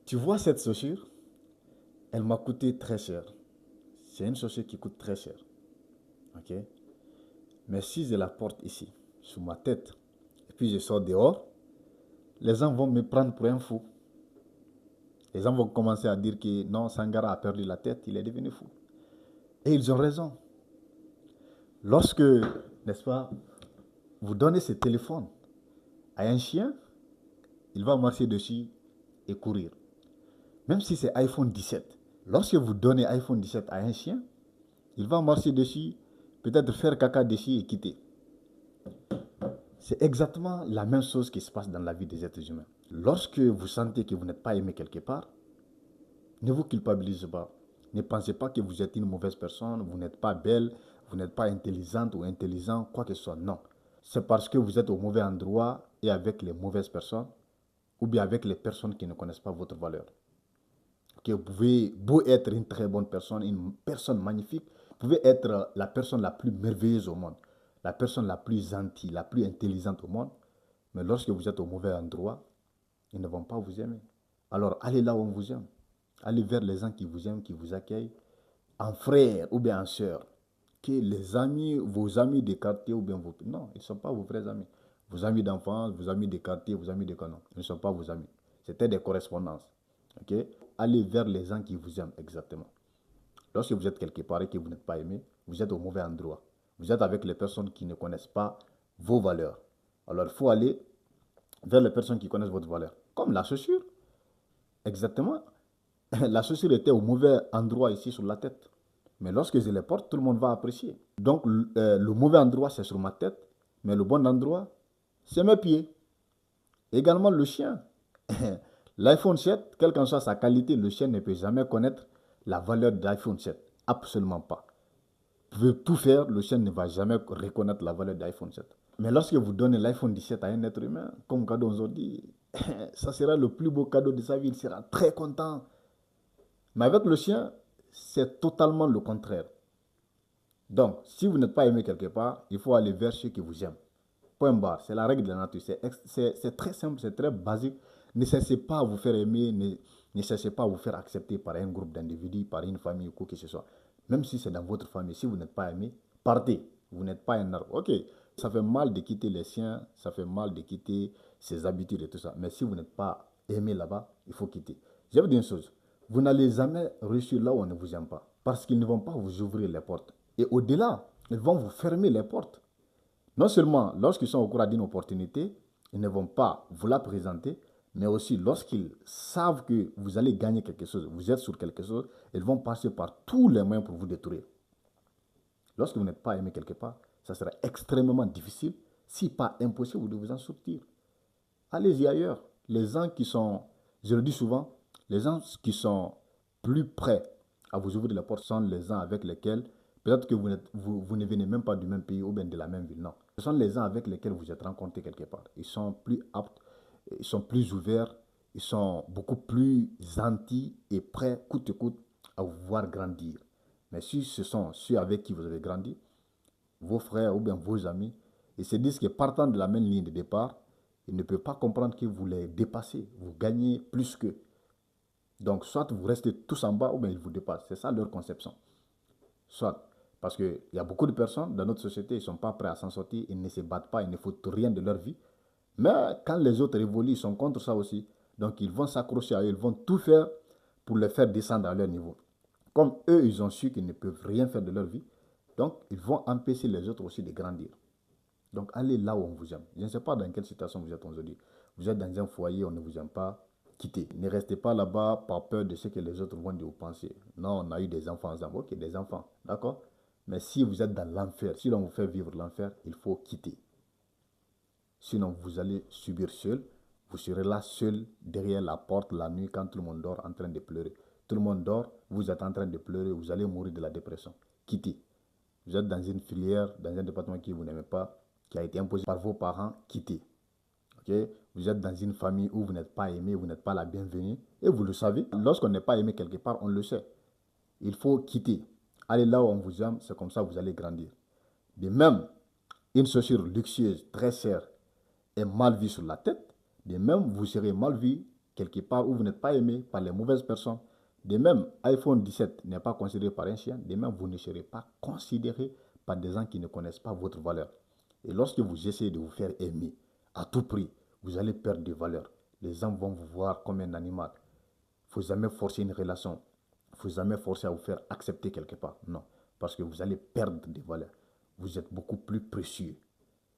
Tu vois cette chaussure? Elle m'a coûté très cher. C'est une chaussure qui coûte très cher. Ok? Mais si je la porte ici, sur ma tête, et puis je sors dehors, les gens vont me prendre pour un fou. Les gens vont commencer à dire que non, Sangara a perdu la tête, il est devenu fou. Et ils ont raison. Lorsque, n'est-ce pas, vous donnez ce téléphone à un chien, il va marcher dessus et courir. Même si c'est iPhone 17. Lorsque vous donnez iPhone 17 à un chien, il va marcher dessus, peut-être faire caca dessus et quitter. C'est exactement la même chose qui se passe dans la vie des êtres humains. Lorsque vous sentez que vous n'êtes pas aimé quelque part, ne vous culpabilisez pas. Ne pensez pas que vous êtes une mauvaise personne, vous n'êtes pas belle, vous n'êtes pas intelligente ou intelligent, quoi que ce soit. Non. C'est parce que vous êtes au mauvais endroit et avec les mauvaises personnes, ou bien avec les personnes qui ne connaissent pas votre valeur. Que vous pouvez beau être une très bonne personne, une personne magnifique, vous pouvez être la personne la plus merveilleuse au monde, la personne la plus gentille, la plus intelligente au monde, mais lorsque vous êtes au mauvais endroit, ils ne vont pas vous aimer. Alors allez là où on vous aime. Allez vers les gens qui vous aiment, qui vous accueillent, en frère ou bien en sœur. Que les amis, vos amis des quartiers ou bien vos... Non, ils ne sont pas vos vrais amis. Vos amis d'enfance, vos amis des quartiers, vos amis des canons. Ils ne sont pas vos amis. C'était des correspondances. Ok? Allez vers les gens qui vous aiment exactement. Lorsque vous êtes quelque part et que vous n'êtes pas aimé, vous êtes au mauvais endroit. Vous êtes avec les personnes qui ne connaissent pas vos valeurs. Alors il faut aller vers les personnes qui connaissent votre valeur. Comme la chaussure. Exactement. La chaussure était au mauvais endroit ici sur la tête. Mais lorsque je les porte, tout le monde va apprécier. Donc le mauvais endroit, c'est sur ma tête. Mais le bon endroit, c'est mes pieds. Également le chien. L'iPhone 7, quelle qu'en soit sa qualité, le chien ne peut jamais connaître la valeur de l'iPhone 7. Absolument pas. Vous pouvez tout faire, le chien ne va jamais reconnaître la valeur de l'iPhone 7. Mais lorsque vous donnez l'iPhone 17 à un être humain, comme cadeau aujourd'hui, ça sera le plus beau cadeau de sa vie. Il sera très content. Mais avec le chien, c'est totalement le contraire. Donc, si vous n'êtes pas aimé quelque part, il faut aller vers ceux qui vous aiment. Point barre, c'est la règle de la nature. C'est très simple, c'est très basique. Ne cessez pas à vous faire aimer, ne cessez pas à vous faire accepter par un groupe d'individus, par une famille ou quoi que ce soit. Même si c'est dans votre famille, si vous n'êtes pas aimé, partez. Vous n'êtes pas un arbre. Ok, ça fait mal de quitter les siens, ça fait mal de quitter ses habitudes et tout ça. Mais si vous n'êtes pas aimé là-bas, il faut quitter. Je vais vous dire une chose. Vous n'allez jamais réussir là où on ne vous aime pas. Parce qu'ils ne vont pas vous ouvrir les portes. Et au-delà, ils vont vous fermer les portes. Non seulement lorsqu'ils sont au courant d'une opportunité, ils ne vont pas vous la présenter, mais aussi lorsqu'ils savent que vous allez gagner quelque chose, vous êtes sur quelque chose, ils vont passer par tous les moyens pour vous détruire. Lorsque vous n'êtes pas aimé quelque part, ça sera extrêmement difficile, si pas impossible, de vous en sortir. Allez-y ailleurs. Les gens qui sont, je le dis souvent, les gens qui sont plus prêts à vous ouvrir la porte sont les gens avec lesquels, peut-être que vous ne venez même pas du même pays ou bien de la même ville, non. Ce sont les gens avec lesquels vous êtes rencontrés quelque part. Ils sont plus aptes, ils sont plus ouverts, ils sont beaucoup plus gentils et prêts, coûte que coûte, à vous voir grandir. Mais si ce sont ceux avec qui vous avez grandi, vos frères ou bien vos amis, ils se disent que partant de la même ligne de départ, ils ne peuvent pas comprendre que vous les dépassez, vous gagnez plus qu'eux. Donc, soit vous restez tous en bas ou bien ils vous dépassent. C'est ça leur conception. Soit, parce qu'il y a beaucoup de personnes dans notre société, ils ne sont pas prêts à s'en sortir, ils ne se battent pas, ils ne foutent rien de leur vie. Mais quand les autres évoluent, ils sont contre ça aussi. Donc, ils vont s'accrocher à eux, ils vont tout faire pour les faire descendre à leur niveau. Comme eux, ils ont su qu'ils ne peuvent rien faire de leur vie, donc ils vont empêcher les autres aussi de grandir. Donc allez là où on vous aime. Je ne sais pas dans quelle situation vous êtes aujourd'hui. Vous êtes dans un foyer, on ne vous aime pas, quittez. Ne restez pas là-bas par peur de ce que les autres vont vous penser. Non, on a eu des enfants ensemble. Ok, des enfants, d'accord. Mais si vous êtes dans l'enfer, si l'on vous fait vivre l'enfer, il faut quitter. Sinon, vous allez subir seul. Vous serez là seul derrière la porte la nuit quand tout le monde dort en train de pleurer. Tout le monde dort, vous êtes en train de pleurer, vous allez mourir de la dépression. Quittez. Vous êtes dans une filière, dans un département que vous n'aimez pas, qui a été imposé par vos parents, quittez. Okay? Vous êtes dans une famille où vous n'êtes pas aimé, vous n'êtes pas la bienvenue, et vous le savez. Lorsqu'on n'est pas aimé quelque part, on le sait. Il faut quitter. Allez là où on vous aime, c'est comme ça que vous allez grandir. De même, une chaussure luxueuse, très chère, est mal vue sur la tête, de même, vous serez mal vu quelque part où vous n'êtes pas aimé par les mauvaises personnes. De même, iPhone 17 n'est pas considéré par un chien. De même, vous ne serez pas considéré par des gens qui ne connaissent pas votre valeur. Et lorsque vous essayez de vous faire aimer à tout prix, vous allez perdre de valeur. Les gens vont vous voir comme un animal. Il ne faut jamais forcer une relation. Il ne faut jamais forcer à vous faire accepter quelque part. Non, parce que vous allez perdre des valeurs. Vous êtes beaucoup plus précieux.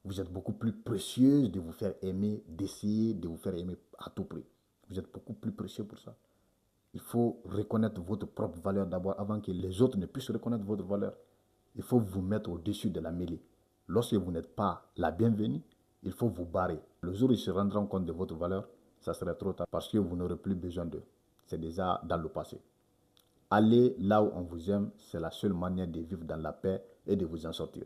Vous êtes beaucoup plus précieuse de vous faire aimer, d'essayer de vous faire aimer à tout prix. Vous êtes beaucoup plus précieux pour ça. Il faut reconnaître votre propre valeur d'abord avant que les autres ne puissent reconnaître votre valeur. Il faut vous mettre au-dessus de la mêlée. Lorsque vous n'êtes pas la bienvenue, il faut vous barrer. Le jour où ils se rendront compte de votre valeur, ça serait trop tard parce que vous n'aurez plus besoin d'eux. C'est déjà dans le passé. Allez là où on vous aime, c'est la seule manière de vivre dans la paix et de vous en sortir.